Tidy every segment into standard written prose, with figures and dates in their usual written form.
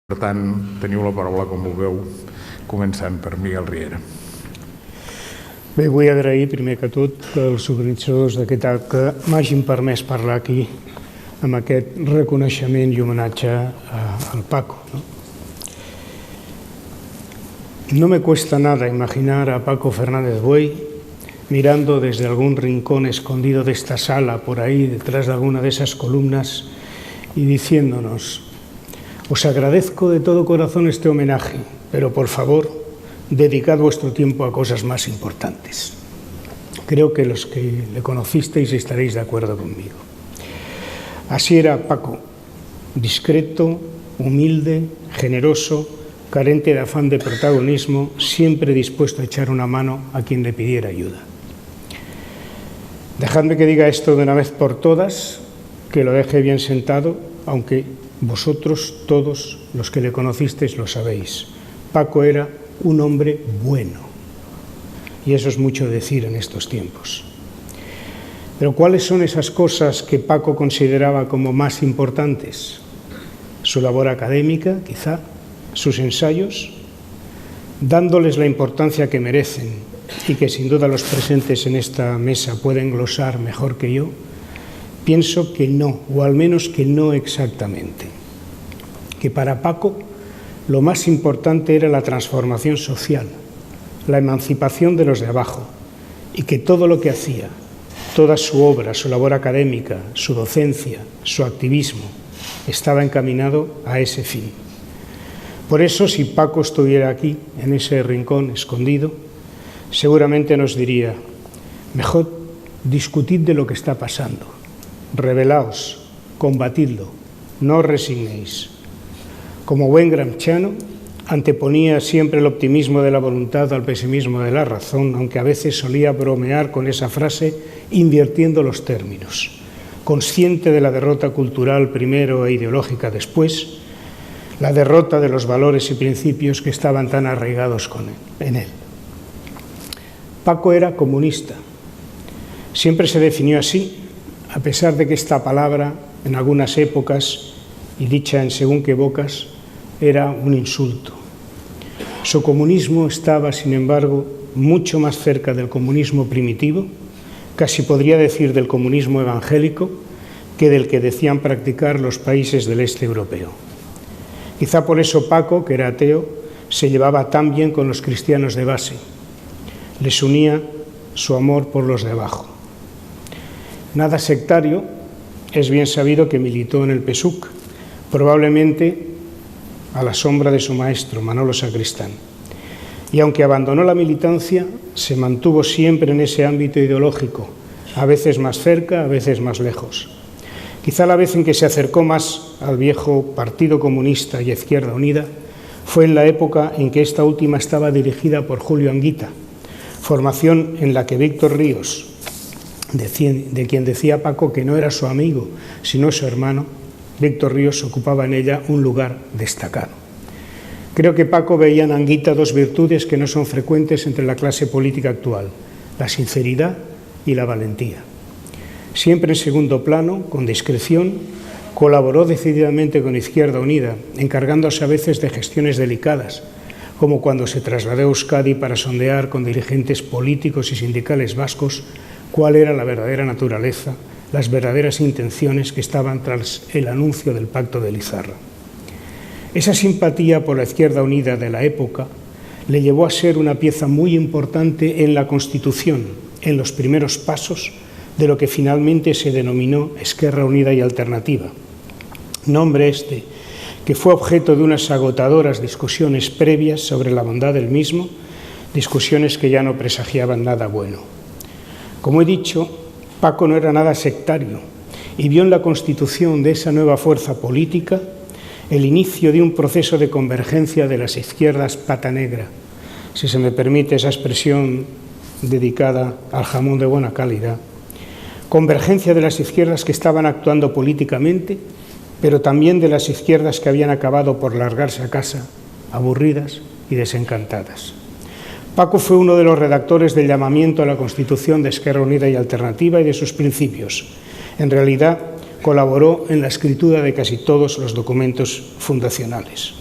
Per tant, teniu la paraula com vulgueu, començant per Miguel Riera. Bé, vull agrair primer que tot que els organitzadors d'aquest acte m'hagin permès parlar aquí amb aquest reconeixement i homenatge al Paco. No me cuesta nada imaginar a Paco Fernández Buey mirando desde algún rincón escondido de esta sala, por ahí, detrás de alguna de esas columnas, y diciéndonos: os agradezco de todo corazón este homenaje, pero por favor, dedicad vuestro tiempo a cosas más importantes. Creo que los que le conocisteis estaréis de acuerdo conmigo. Así era Paco, discreto, humilde, generoso, carente de afán de protagonismo, siempre dispuesto a echar una mano a quien le pidiera ayuda. Dejadme que diga esto de una vez por todas, que lo deje bien sentado, aunque vosotros, todos los que le conocisteis, lo sabéis. Paco era un hombre bueno, y eso es mucho decir en estos tiempos. Pero ¿cuáles son esas cosas que Paco consideraba como más importantes? Su labor académica, quizá, sus ensayos, dándoles la importancia que merecen y que sin duda los presentes en esta mesa pueden glosar mejor que yo. Pienso que no, o al menos que no exactamente. Que para Paco lo más importante era la transformación social, la emancipación de los de abajo, y que todo lo que hacía, toda su obra, su labor académica, su docencia, su activismo, estaba encaminado a ese fin. Por eso, si Paco estuviera aquí, en ese rincón escondido, seguramente nos diría: mejor discutid de lo que está pasando, rebelaos, combatidlo, no os resignéis. Como buen gramsciano, anteponía siempre el optimismo de la voluntad al pesimismo de la razón, aunque a veces solía bromear con esa frase invirtiendo los términos. Consciente de la derrota cultural primero e ideológica después, la derrota de los valores y principios que estaban tan arraigados en él. Paco era comunista. Siempre se definió así, a pesar de que esta palabra, en algunas épocas y dicha en según qué bocas, era un insulto. Su comunismo estaba, sin embargo, mucho más cerca del comunismo primitivo, casi podría decir del comunismo evangélico, que del que decían practicar los países del este europeo. Quizá por eso Paco, que era ateo, se llevaba tan bien con los cristianos de base. Les unía su amor por los de abajo. Nada sectario, es bien sabido que militó en el PSUC, probablemente a la sombra de su maestro, Manolo Sacristán. Y aunque abandonó la militancia, se mantuvo siempre en ese ámbito ideológico, a veces más cerca, a veces más lejos. Quizá la vez en que se acercó más al viejo Partido Comunista y Izquierda Unida fue en la época en que esta última estaba dirigida por Julio Anguita, formación en la que Víctor Ríos, de quien decía Paco que no era su amigo, sino su hermano, Víctor Ríos ocupaba en ella un lugar destacado. Creo que Paco veía en Anguita dos virtudes que no son frecuentes entre la clase política actual: la sinceridad y la valentía. Siempre en segundo plano, con discreción, colaboró decididamente con Izquierda Unida, encargándose a veces de gestiones delicadas, como cuando se trasladó a Euskadi para sondear con dirigentes políticos y sindicales vascos cuál era la verdadera naturaleza, las verdaderas intenciones que estaban tras el anuncio del Pacto de Lizarra. Esa simpatía por la Izquierda Unida de la época le llevó a ser una pieza muy importante en la Constitución, en los primeros pasos de lo que finalmente se denominó Esquerra Unida y Alternativa. Nombre este que fue objeto de unas agotadoras discusiones previas sobre la bondad del mismo, discusiones que ya no presagiaban nada bueno. Como he dicho, Paco no era nada sectario y vio en la constitución de esa nueva fuerza política el inicio de un proceso de convergencia de las izquierdas pata negra, si se me permite esa expresión dedicada al jamón de buena calidad. Convergencia de las izquierdas que estaban actuando políticamente, pero también de las izquierdas que habían acabado por largarse a casa, aburridas y desencantadas. Paco fue uno de los redactores del llamamiento a la Constitución de Esquerra Unida y Alternativa y de sus principios. En realidad, colaboró en la escritura de casi todos los documentos fundacionales.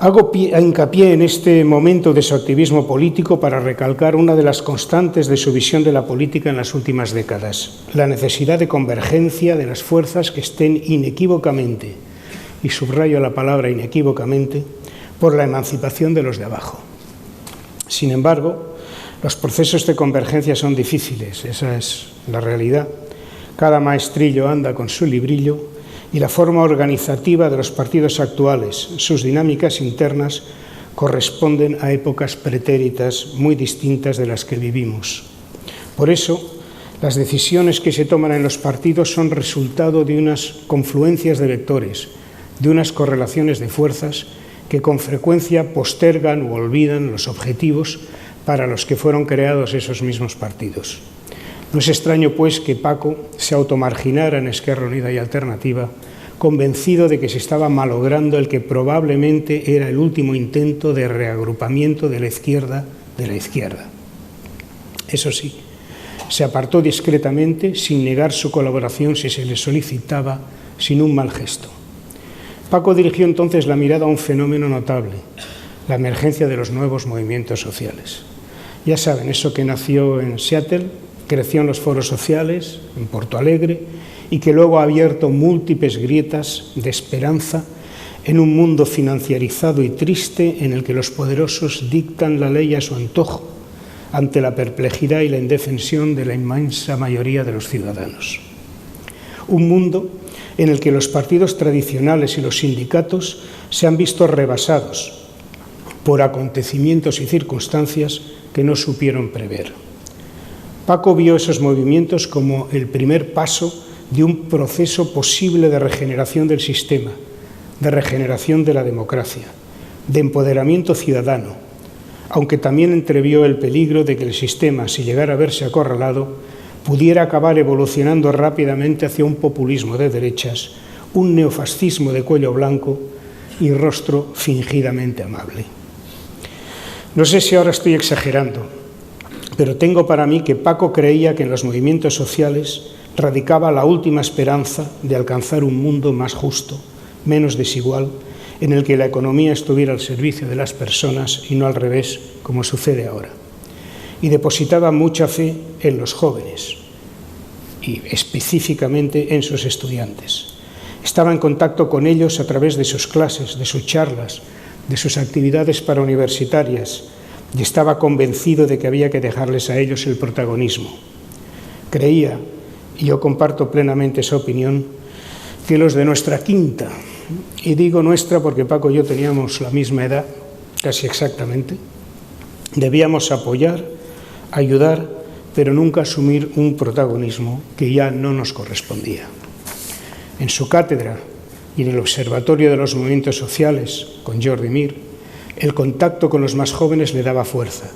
Hago hincapié en este momento de su activismo político para recalcar una de las constantes de su visión de la política en las últimas décadas, la necesidad de convergencia de las fuerzas que estén inequívocamente, y subrayo la palabra inequívocamente, por la emancipación de los de abajo. Sin embargo, los procesos de convergencia son difíciles, esa es la realidad. Cada maestrillo anda con su librillo y la forma organizativa de los partidos actuales, sus dinámicas internas, corresponden a épocas pretéritas muy distintas de las que vivimos. Por eso, las decisiones que se toman en los partidos son resultado de unas confluencias de vectores, de unas correlaciones de fuerzas que con frecuencia postergan o olvidan los objetivos para los que fueron creados esos mismos partidos. No es extraño, pues, que Paco se automarginara en Esquerra Unida y Alternativa, convencido de que se estaba malogrando el que probablemente era el último intento de reagrupamiento de la izquierda. Eso sí, se apartó discretamente, sin negar su colaboración si se le solicitaba, sin un mal gesto. Paco dirigió entonces la mirada a un fenómeno notable, la emergencia de los nuevos movimientos sociales. Ya saben, eso que nació en Seattle, creció en los foros sociales, en Porto Alegre, y que luego ha abierto múltiples grietas de esperanza en un mundo financiarizado y triste en el que los poderosos dictan la ley a su antojo, ante la perplejidad y la indefensión de la inmensa mayoría de los ciudadanos. Un mundo en el que los partidos tradicionales y los sindicatos se han visto rebasados por acontecimientos y circunstancias que no supieron prever. Paco vio esos movimientos como el primer paso de un proceso posible de regeneración del sistema, de regeneración de la democracia, de empoderamiento ciudadano, aunque también entrevió el peligro de que el sistema, si llegara a verse acorralado, pudiera acabar evolucionando rápidamente hacia un populismo de derechas, un neofascismo de cuello blanco y rostro fingidamente amable. No sé si ahora estoy exagerando, pero tengo para mí que Paco creía que en los movimientos sociales radicaba la última esperanza de alcanzar un mundo más justo, menos desigual, en el que la economía estuviera al servicio de las personas y no al revés, como sucede ahora. Y depositaba mucha fe en los jóvenes y específicamente en sus estudiantes. Estaba en contacto con ellos a través de sus clases, de sus charlas, de sus actividades parauniversitarias, y estaba convencido de que había que dejarles a ellos el protagonismo. Creía, y yo comparto plenamente esa opinión, que los de nuestra quinta, y digo nuestra porque Paco y yo teníamos la misma edad, casi exactamente, debíamos apoyar, ayudar, pero nunca asumir un protagonismo que ya no nos correspondía. En su cátedra y en el Observatorio de los Movimientos Sociales, con Jordi Mir, el contacto con los más jóvenes le daba fuerza.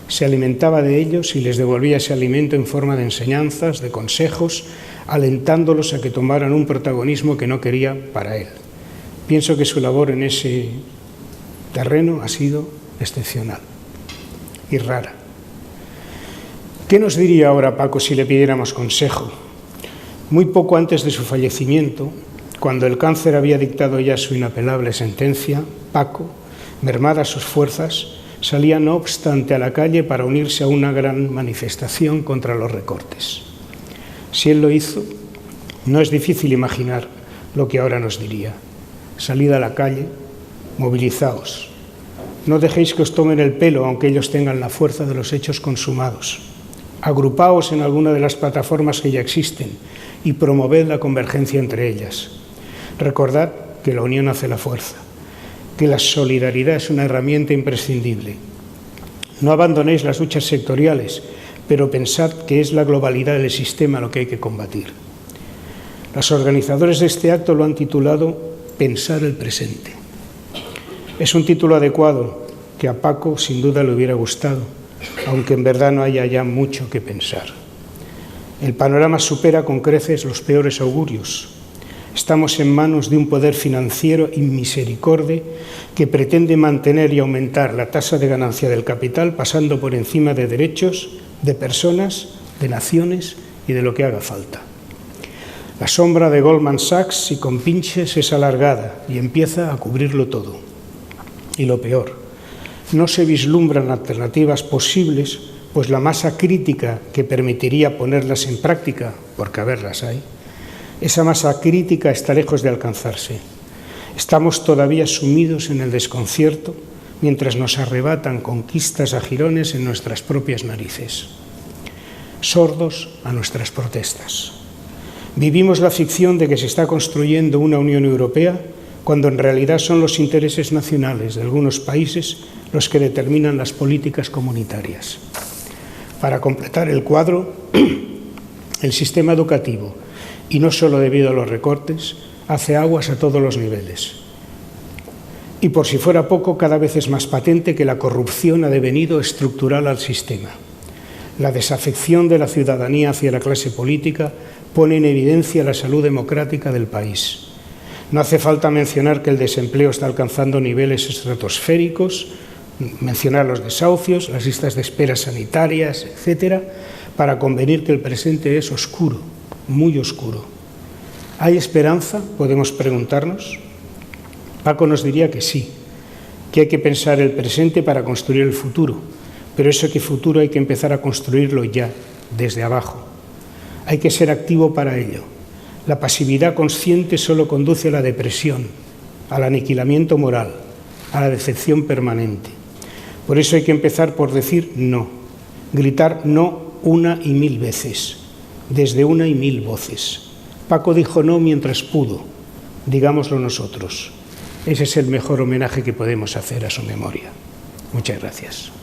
Se alimentaba de ellos y les devolvía ese alimento en forma de enseñanzas, de consejos, alentándolos a que tomaran un protagonismo que no quería para él. Pienso que su labor en ese terreno ha sido excepcional y rara. ¿Qué nos diría ahora Paco si le pidiéramos consejo? Muy poco antes de su fallecimiento, cuando el cáncer había dictado ya su inapelable sentencia, Paco, mermadas sus fuerzas, salía no obstante a la calle para unirse a una gran manifestación contra los recortes. Si él lo hizo, no es difícil imaginar lo que ahora nos diría. Salid a la calle, movilizaos. No dejéis que os tomen el pelo, aunque ellos tengan la fuerza de los hechos consumados. Agrupaos en alguna de las plataformas que ya existen y promoved la convergencia entre ellas. Recordad que la unión hace la fuerza, que la solidaridad es una herramienta imprescindible. No abandonéis las luchas sectoriales, pero pensad que es la globalidad del sistema lo que hay que combatir. Los organizadores de este acto lo han titulado Pensar el presente. Es un título adecuado que a Paco sin duda le hubiera gustado, aunque en verdad no haya ya mucho que pensar. El panorama supera con creces los peores augurios. Estamos en manos de un poder financiero inmisericorde que pretende mantener y aumentar la tasa de ganancia del capital pasando por encima de derechos, de personas, de naciones y de lo que haga falta. La sombra de Goldman Sachs y compinches es alargada y empieza a cubrirlo todo. Y lo peor, no se vislumbran alternativas posibles, pues la masa crítica que permitiría ponerlas en práctica, porque a verlas hay, esa masa crítica está lejos de alcanzarse. Estamos todavía sumidos en el desconcierto mientras nos arrebatan conquistas a jirones en nuestras propias narices. Sordos a nuestras protestas. Vivimos la ficción de que se está construyendo una Unión Europea cuando en realidad son los intereses nacionales de algunos países los que determinan las políticas comunitarias. Para completar el cuadro, el sistema educativo, y no solo debido a los recortes, hace aguas a todos los niveles. Y por si fuera poco, cada vez es más patente que la corrupción ha devenido estructural al sistema. La desafección de la ciudadanía hacia la clase política pone en evidencia la salud democrática del país. No hace falta mencionar que el desempleo está alcanzando niveles estratosféricos, mencionar los desahucios, las listas de espera sanitarias, etcétera, para convenir que el presente es oscuro, muy oscuro. ¿Hay esperanza? Podemos preguntarnos. Paco nos diría que sí, que hay que pensar el presente para construir el futuro, pero ese futuro hay que empezar a construirlo ya, desde abajo. Hay que ser activo para ello. La pasividad consciente solo conduce a la depresión, al aniquilamiento moral, a la decepción permanente. Por eso hay que empezar por decir no, gritar no 1 y 1000 veces, desde 1 y 1000 voces. Paco dijo no mientras pudo, digámoslo nosotros. Ese es el mejor homenaje que podemos hacer a su memoria. Muchas gracias.